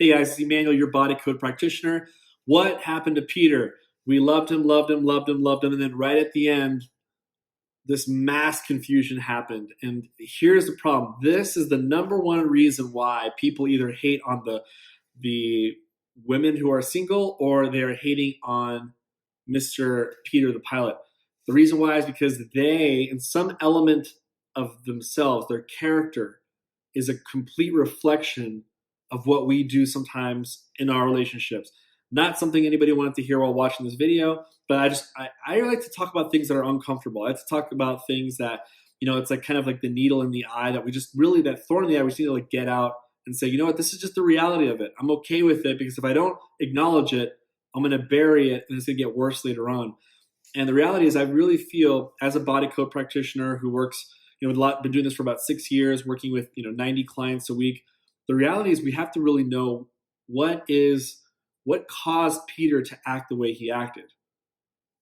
Hey guys, it's Emmanuel, your Body Code Practitioner. What happened to Peter? We loved him, loved him, loved him, loved him, and then right at the end, this mass confusion happened. And here's the problem. This is the number one reason why people either hate on the women who are single or they're hating on Mr. Peter the pilot. The reason why is because they, in some element of themselves, their character is a complete reflection of what we do sometimes in our relationships. Not something anybody wanted to hear while watching this video, but I like to talk about things that are uncomfortable. I like to talk about things that, it's like kind of like the needle in the eye that we just really, that thorn in the eye, we just need to like get out and say, you know what, this is just the reality of it. I'm okay with it because if I don't acknowledge it, I'm going to bury it and it's going to get worse later on. And the reality is I really feel as a body code practitioner who works, been doing this for about 6 years, working with, 90 clients a week. The reality is we have to really know what caused Peter to act the way he acted.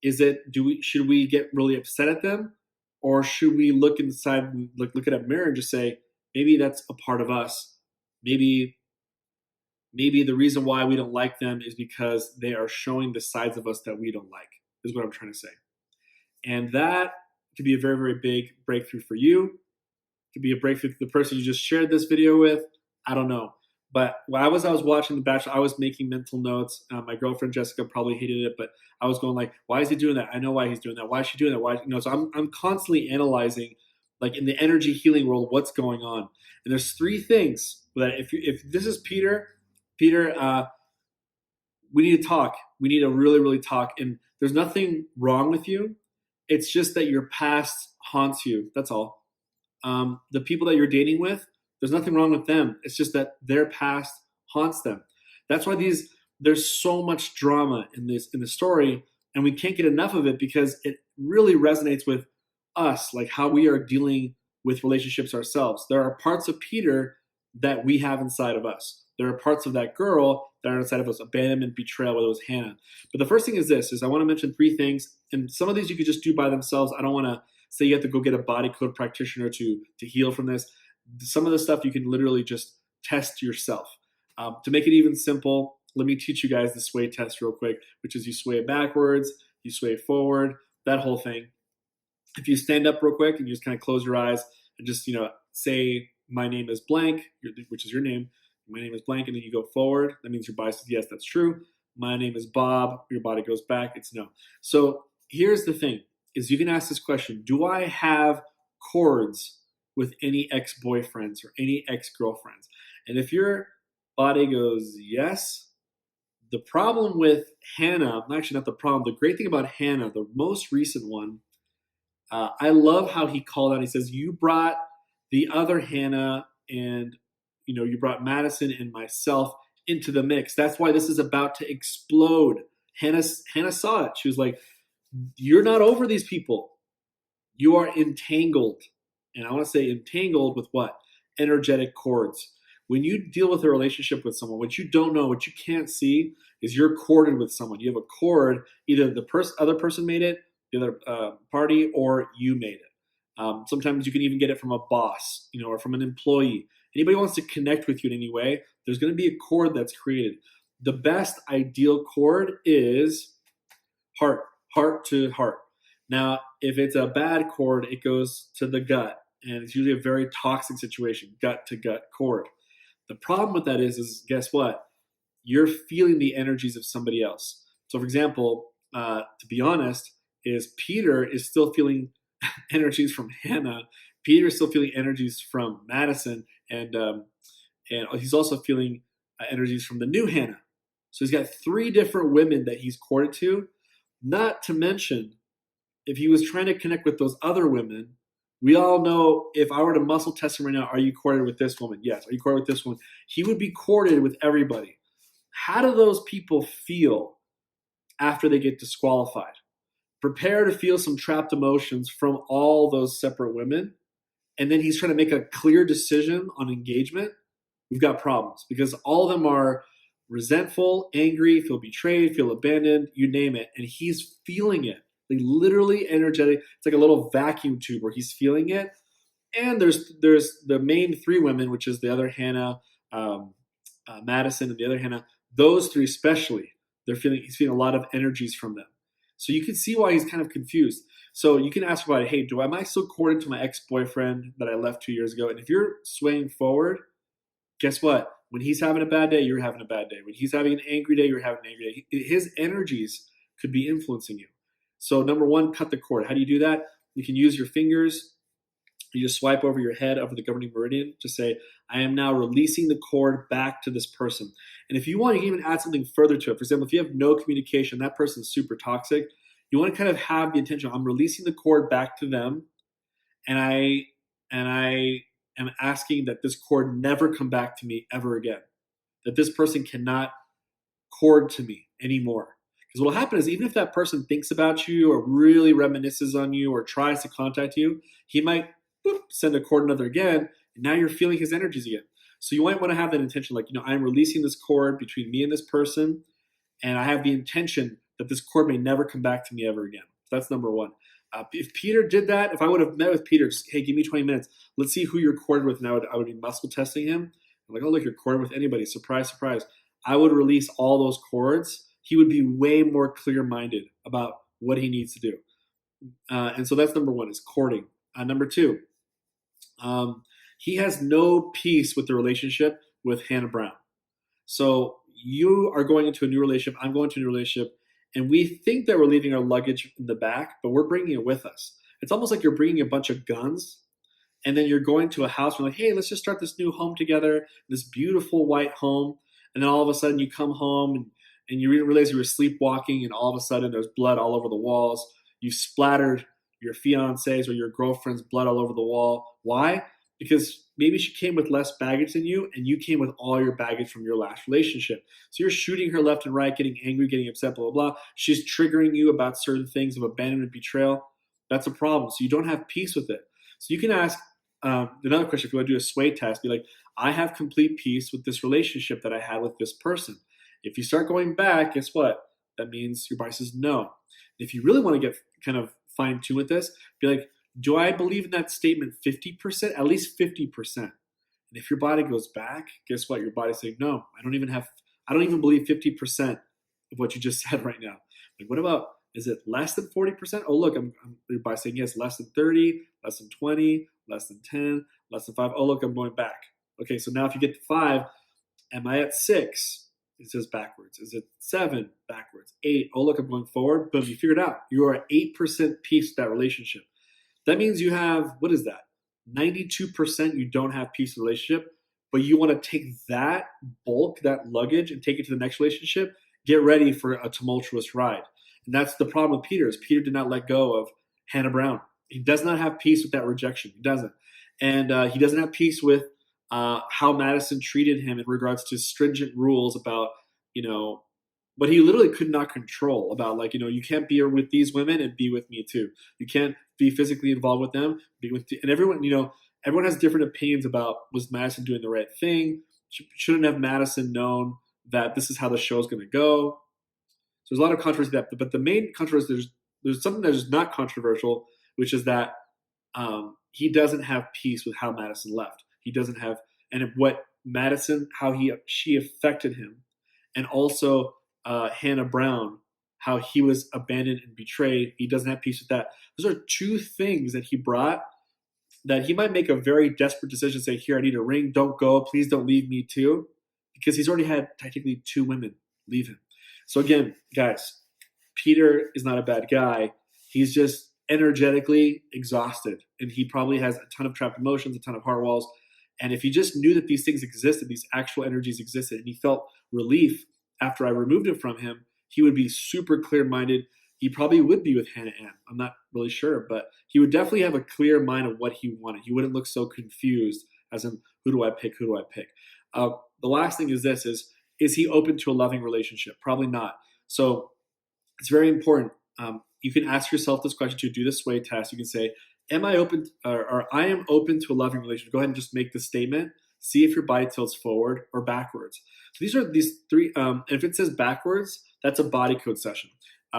Is it, should we get really upset at them? Or should we look inside and look at a mirror and just say, maybe that's a part of us. Maybe the reason why we don't like them is because they are showing the sides of us that we don't like, is what I'm trying to say. And that could be a very, very big breakthrough for you. It could be a breakthrough for the person you just shared this video with. I don't know. But while I was watching The Bachelor, I was making mental notes. My girlfriend Jessica probably hated it, but I was going like, why is he doing that? I know why he's doing that. Why is she doing that? Why? So I'm constantly analyzing, like in the energy healing world, what's going on. And there's 3 things that if this is Peter, we need to talk. We need to really, really talk. And there's nothing wrong with you. It's just that your past haunts you. That's all. The people that you're dating with, there's nothing wrong with them. It's just that their past haunts them. That's why there's so much drama in the story, and we can't get enough of it because it really resonates with us, like how we are dealing with relationships ourselves. There are parts of Peter that we have inside of us. There are parts of that girl that are inside of us, abandonment, betrayal, whether it was Hannah. But the first thing is I want to mention 3 things, and some of these you could just do by themselves. I don't want to say you have to go get a body code practitioner to heal from this. Some of the stuff you can literally just test yourself. To make it even simple, let me teach you guys the sway test real quick, which is you sway it backwards, you sway it forward, that whole thing. If you stand up real quick and you just kind of close your eyes and just, say, my name is blank, which is your name. My name is blank, and then you go forward. That means your body says, yes, that's true. My name is Bob. Your body goes back. It's no. So here's the thing, is you can ask this question. Do I have cords with any ex-boyfriends or any ex-girlfriends? And if your body goes yes, the problem with Hannah, actually not the problem, the great thing about Hannah, the most recent one, I love how he called out. He says, you brought the other Hannah and you brought Madison and myself into the mix. That's why this is about to explode. Hannah saw it. She was like, you're not over these people. You are entangled. And I want to say entangled with what? Energetic cords. When you deal with a relationship with someone, what you don't know, what you can't see, is you're corded with someone. You have a cord, either the other person made it, the other party, or you made it. Sometimes you can even get it from a boss, or from an employee. Anybody wants to connect with you in any way, there's going to be a cord that's created. The best ideal cord is heart to heart. Now, if it's a bad cord, it goes to the gut, and it's usually a very toxic situation, gut to gut cord. The problem with that is guess what? You're feeling the energies of somebody else. So, for example, to be honest, is Peter is still feeling energies from Hannah. Peter is still feeling energies from Madison, and he's also feeling energies from the new Hannah. So he's got 3 different women that he's courted to. Not to mention, if he was trying to connect with those other women, we all know if I were to muscle test him right now, are you courted with this woman? Yes. Are you courted with this one? He would be courted with everybody. How do those people feel after they get disqualified? Prepare to feel some trapped emotions from all those separate women. And then he's trying to make a clear decision on engagement. We've got problems because all of them are resentful, angry, feel betrayed, feel abandoned, you name it. And he's feeling it. Like literally energetic. It's like a little vacuum tube where he's feeling it. And there's the main 3 women, which is the other Hannah, Madison, and the other Hannah, those three especially, he's feeling a lot of energies from them. So you can see why he's kind of confused. So you can ask about it. Hey, am I still courted to my ex-boyfriend that I left 2 years ago? And if you're swaying forward, guess what? When he's having a bad day, you're having a bad day. When he's having an angry day, you're having an angry day. His energies could be influencing you. So number one, cut the cord. How do you do that? You can use your fingers. You just swipe over your head over the governing meridian to say, I am now releasing the cord back to this person. And if you want, you can even add something further to it. For example, if you have no communication, that person's super toxic, you want to kind of have the intention, I'm releasing the cord back to them, and I am asking that this cord never come back to me ever again. That this person cannot cord to me anymore. Because what will happen is, even if that person thinks about you or really reminisces on you or tries to contact you, he might send a cord another again, and now you're feeling his energies again. So you might want to have that intention, like, I'm releasing this cord between me and this person, and I have the intention that this cord may never come back to me ever again. So that's number one. If Peter did that, if I would have met with Peter, just, hey, give me 20 minutes. Let's see who you're corded with. And I would be muscle testing him. I'm like, oh, look, you're corded with anybody. Surprise, surprise. I would release all those cords. He would be way more clear-minded about what he needs to do. And so that's number one, is courting. Number two, he has no peace with the relationship with Hannah Brown. So you are going into a new relationship. I'm going to a new relationship. And we think that we're leaving our luggage in the back, but we're bringing it with us. It's almost like you're bringing a bunch of guns, and then you're going to a house. We're like, hey, let's just start this new home together, this beautiful white home. And then all of a sudden you come home and you realize you were sleepwalking, and all of a sudden there's blood all over the walls. You splattered your fiance's or your girlfriend's blood all over the wall. Why? Because maybe she came with less baggage than you, and you came with all your baggage from your last relationship. So you're shooting her left and right, getting angry, getting upset, blah, blah, blah. She's triggering you about certain things of abandonment, betrayal. That's a problem. So you don't have peace with it. So you can ask another question. If you want to do a sway test, be like, I have complete peace with this relationship that I had with this person. If you start going back, guess what? That means your body says no. If you really want to get kind of fine-tuned with this, be like, do I believe in that statement 50%? At least 50%. And if your body goes back, guess what? Your body's saying, no, I don't even believe 50% of what you just said right now. Like, what about, is it less than 40%? Oh, look, your body's saying yes, less than 30, less than 20, less than 10, less than 5. Oh, look, I'm going back. Okay, so now if you get to 5, am I at 6? It says backwards. Is it 7? Backwards. 8. Oh, look, I'm going forward. Boom, you figured it out. You are at 8% peace with that relationship. That means you have, what is that? 92% you don't have peace in the relationship, but you want to take that bulk, that luggage, and take it to the next relationship. Get ready for a tumultuous ride. And that's the problem with Peter, is Peter did not let go of Hannah Brown. He does not have peace with that rejection. He doesn't. And he doesn't have peace with how Madison treated him in regards to stringent rules about, but he literally could not control about, like, you can't be with these women and be with me too. You can't be physically involved with them, be with, and everyone, everyone has different opinions about, was Madison doing the right thing? Shouldn't have Madison known that this is how the show is going to go? So there's a lot of controversy that, but the main controversy, there's something that is not controversial, which is that he doesn't have peace with how Madison left. He doesn't have, and what Madison, how she affected him, and also Hannah Brown, how he was abandoned and betrayed. He doesn't have peace with that. Those are two things that he brought that he might make a very desperate decision, say, here, I need a ring. Don't go. Please don't leave me too. Because he's already had technically 2 women leave him. So again, guys, Peter is not a bad guy. He's just energetically exhausted. And he probably has a ton of trapped emotions, a ton of heart walls. And if he just knew that these things existed, these actual energies existed, and he felt relief after I removed it from him, he would be super clear-minded. He probably would be with Hannah Ann. I'm not really sure, but he would definitely have a clear mind of what he wanted. He wouldn't look so confused as in, who do I pick? Who do I pick? The last thing is this, is he open to a loving relationship? Probably not. So it's very important. You can ask yourself this question to do the sway test. You can say, am I open, or I am open to a loving relationship? Go ahead and just make the statement. See if your body tilts forward or backwards. So these are these 3. If it says backwards, that's a body code session.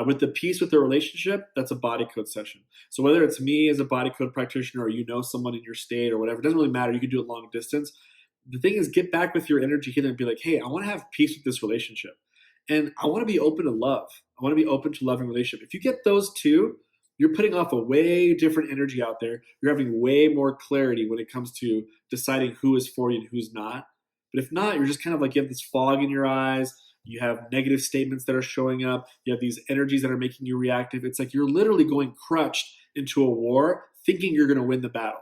With the peace with the relationship, that's a body code session. So whether it's me as a body code practitioner or someone in your state or whatever, it doesn't really matter. You can do it long distance. the thing is, get back with your energy healer and be like, hey, I want to have peace with this relationship. And I want to be open to love. I want to be open to loving relationship. If you get those two, you're putting off a way different energy out there. You're having way more clarity when it comes to deciding who is for you and who's not. But if not, you're just kind of like, you have this fog in your eyes. You have negative statements that are showing up. You have these energies that are making you reactive. It's like you're literally going crutched into a war thinking you're going to win the battle.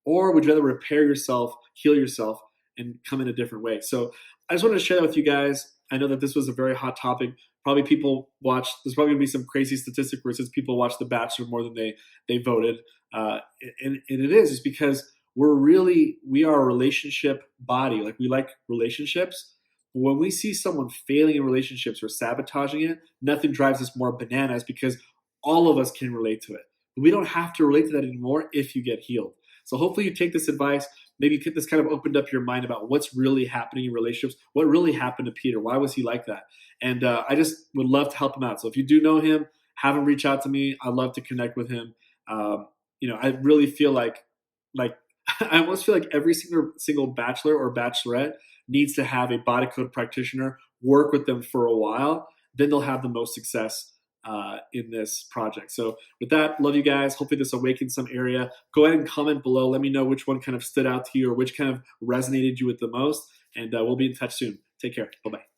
Or would you rather repair yourself, heal yourself, and come in a different way? So I just wanted to share that with you guys. I know that this was a very hot topic. Probably people watch, there's probably going to be some crazy statistic where it says people watch The Bachelor more than they voted. And it is because we are a relationship body. Like, we like relationships. But when we see someone failing in relationships or sabotaging it, nothing drives us more bananas, because all of us can relate to it. But we don't have to relate to that anymore if you get healed. So hopefully you take this advice. Maybe this kind of opened up your mind about what's really happening in relationships. What really happened to Peter? Why was he like that? And I just would love to help him out. So if you do know him, have him reach out to me. I'd love to connect with him. I really feel like I almost feel like every single bachelor or bachelorette needs to have a body code practitioner work with them for a while. Then they'll have the most success in this project. So with that, love you guys. Hopefully this awakens some area. Go ahead and comment below. Let me know which one kind of stood out to you or which kind of resonated you with the most. And we'll be in touch soon. Take care. Bye-bye.